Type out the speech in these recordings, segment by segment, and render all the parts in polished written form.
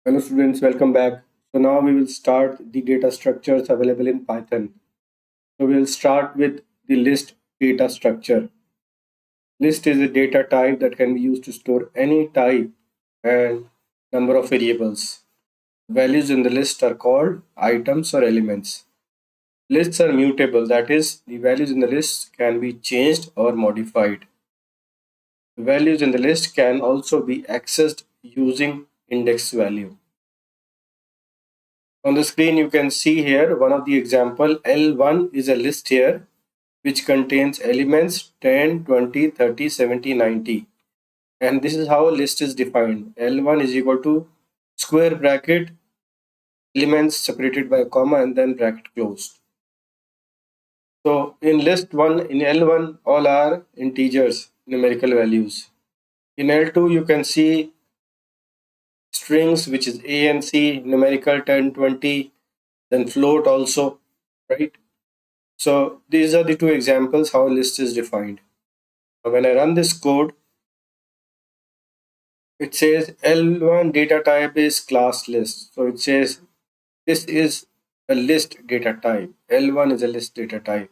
Hello students, welcome back. So now we will start the data structures available in Python. So we'll start with the list data structure. List is a data type that can be used to store any type and number of variables. Values in the list are called items or elements. Lists are mutable, that is, the values in the list can be changed or modified. Values in the list can also be accessed using index value. On the screen, you can see here one of the example. L1 is a list here which contains elements 10, 20, 30, 70, 90. And this is how a list is defined. L1 is equal to square bracket, elements separated by a comma and then bracket closed. So in list 1, in L1, all are integers, numerical values. In L2, you can see strings, which is A and C, numerical 10, 20, then float also, right? So these are the two examples how a list is defined. Now when I run this code, it says L1 data type is class list. So it says this is a list data type. L1 is a list data type.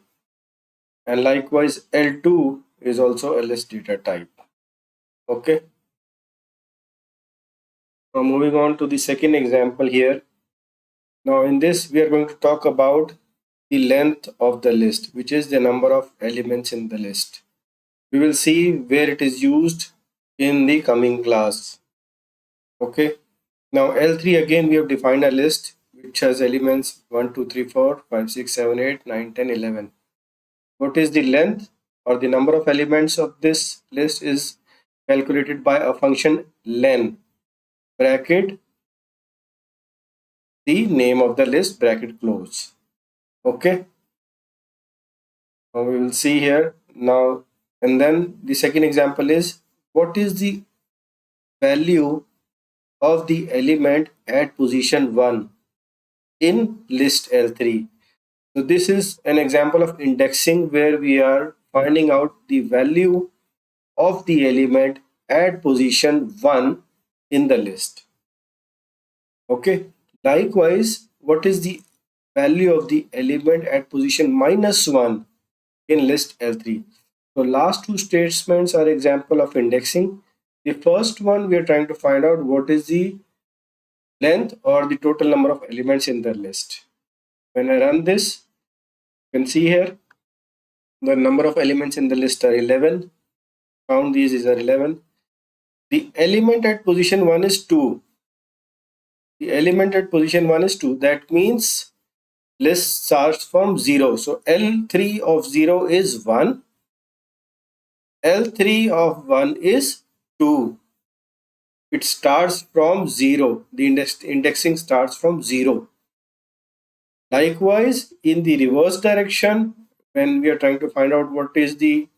And likewise, L2 is also a list data type. Okay. Now moving on to the second example here. Now in this, we are going to talk about the length of the list, which is the number of elements in the list. We will see where it is used in the coming class. Okay. Now L3, again we have defined a list which has elements 1, 2, 3, 4, 5, 6, 7, 8, 9, 10, 11. What is the length or the number of elements of this list is calculated by a function len, bracket the name of the list, bracket close. Okay. Now we will see here now, and then the second example is what is the value of the element at position 1 in list L3. So this is an example of indexing where we are finding out the value of the element at position 1 in the list. Okay. Likewise, what is the value of the element at position -1 in list L3? So last two statements are example of indexing. The first one, we are trying to find out what is the length or the total number of elements in the list. When I run this, you can see here the number of elements in the list are 11. Count these are 11. The element at position 1 is 2. The element at position 1 is 2. That means list starts from 0. So L3 of 0 is 1. L3 of 1 is 2. It starts from 0. The indexing starts from 0. Likewise, in the reverse direction, when we are trying to find out what is the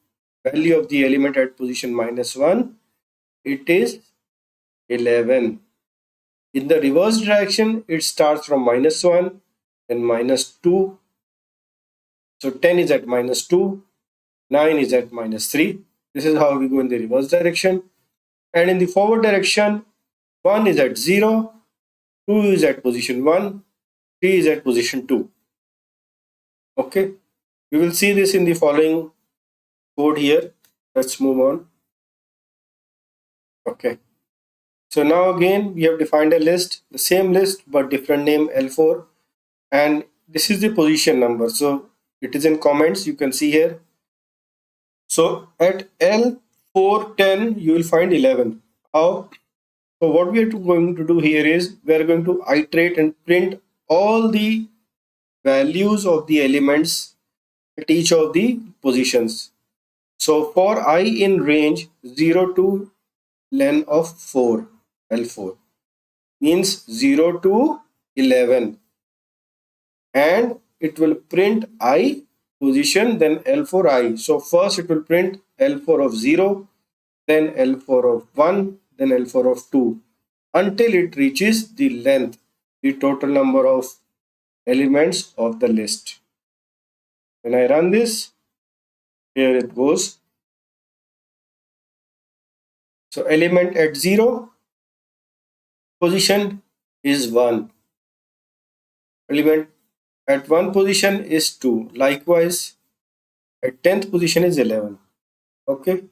value of the element at position -1, it is 11. In the reverse direction, it starts from -1 and -2. So 10 is at -2, 9 is at -3. This is how we go in the reverse direction. And in the forward direction, 1 is at 0, 2 is at position 1, 3 is at position 2. Okay, we will see this in the following code here. Let's move on. Okay, so now again we have defined a list, the same list but different name, L4, and this is the position number. So it is in comments, you can see here. So at L410 you will find 11. How? So what we are going to do here is we are going to iterate and print all the values of the elements at each of the positions. So for I in range 0 to len of 4, L4 means 0 to 11, and it will print I position, then L4I. So first it will print L4 of 0, then L4 of 1, then L4 of 2 until it reaches the length, the total number of elements of the list. When I run this, here it goes. So element at 0 position is 1. Element at 1 position is 2. Likewise, at 10th position is 11. Okay.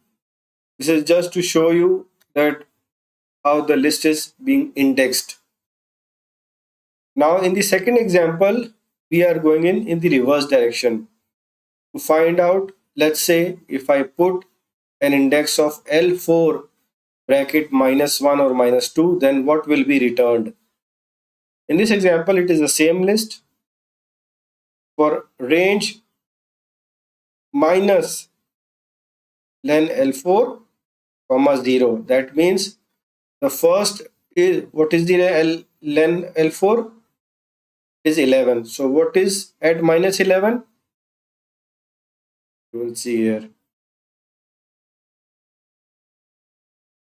This is just to show you that how the list is being indexed. Now in the second example, we are going in the reverse direction. To find out, let's say if I put an index of L4 bracket -1 or -2, then what will be returned? In this example, it is the same list for range minus len L4 comma 0. That means the first is, what is the len L4 is 11. So what is at -11? You will see here.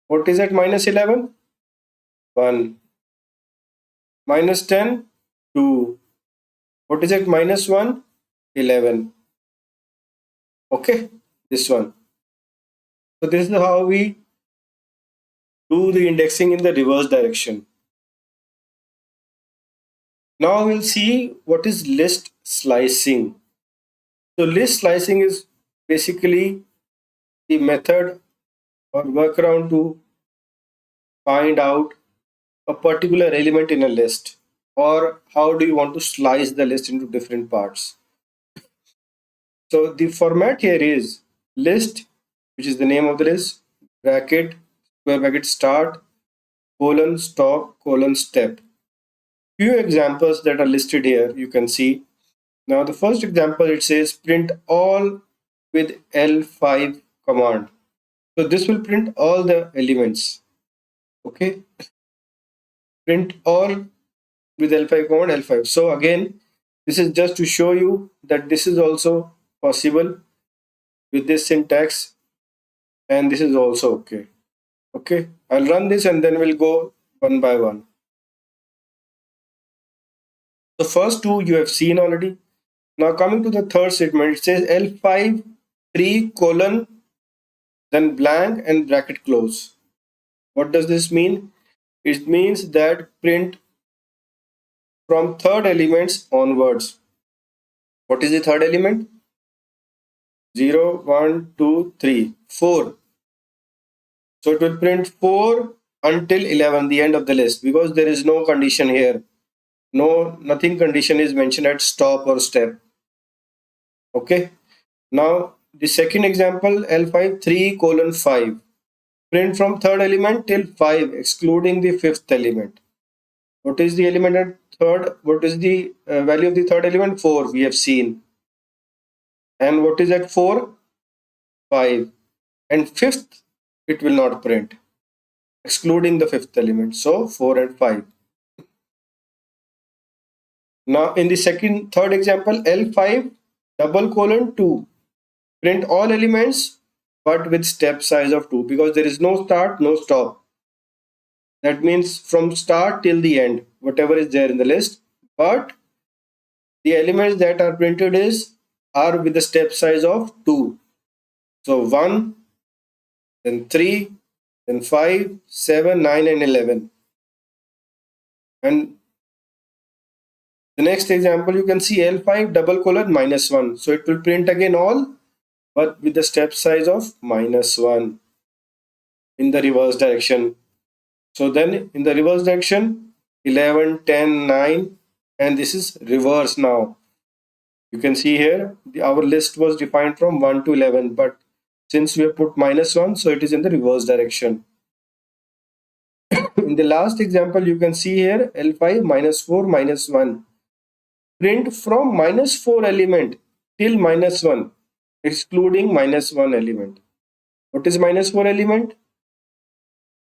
What is at -11? 1. -10, 2. What is at -1? 11. Okay, this one. So this is how we do the indexing in the reverse direction. Now we'll see what is list slicing. So list slicing is basically the method or workaround to find out a particular element in a list, or how do you want to slice the list into different parts. So the format here is list, which is the name of the list, bracket, square bracket start, colon, stop, colon, step. Few examples that are listed here you can see. Now the first example, it says print all with L5 command. So this will print all the elements. Okay, print all with L5 command, L5. So again, this is just to show you that this is also possible with this syntax, and this is also okay. Okay, I'll run this and then we'll go one by one. The first two you have seen already. Now coming to the third statement, it says L5 3 colon then blank and bracket close. What does this mean? It means that print from third elements onwards. What is the third element? 0, 1, 2, 3, 4. So it will print 4 until 11, the end of the list, because there is no condition here. Nothing condition is mentioned at stop or step. Okay. Now the second example, L5 3 colon 5. Print from third element till 5, excluding the fifth element. What is the element at third? What is the value of the third element? 4, we have seen. And what is at 4? 5. And fifth, it will not print, excluding the fifth element. So 4 and 5. Now in the third example, L5 double colon 2. Print all elements but with step size of 2, because there is no start, no stop. That means from start till the end, whatever is there in the list, but the elements that are printed are with the step size of 2. So 1, then 3, then 5, 7, 9 and 11. And the next example, you can see L5 double colon -1. So it will print again all, but with the step size of -1 in the reverse direction. So then in the reverse direction, 11, 10, 9, and this is reverse now. You can see here, our list was defined from 1 to 11, but since we have put -1, so it is in the reverse direction. In the last example, you can see here L5 -4 -1. Print from -4 element till -1, excluding -1 element. What is -4 element?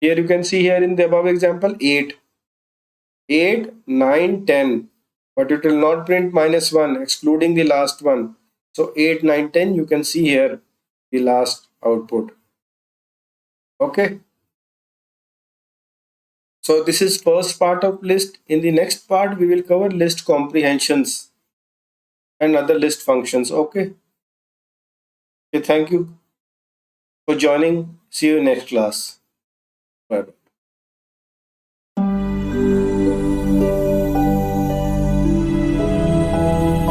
Here you can see here in the above example 8, 9, 10, but it will not print -1, excluding the last one. So 8, 9, 10, you can see here the last output. Okay. So this is first part of list. In the next part, we will cover list comprehensions and other list functions. Okay. Okay, thank you for joining. See you in next class. Bye.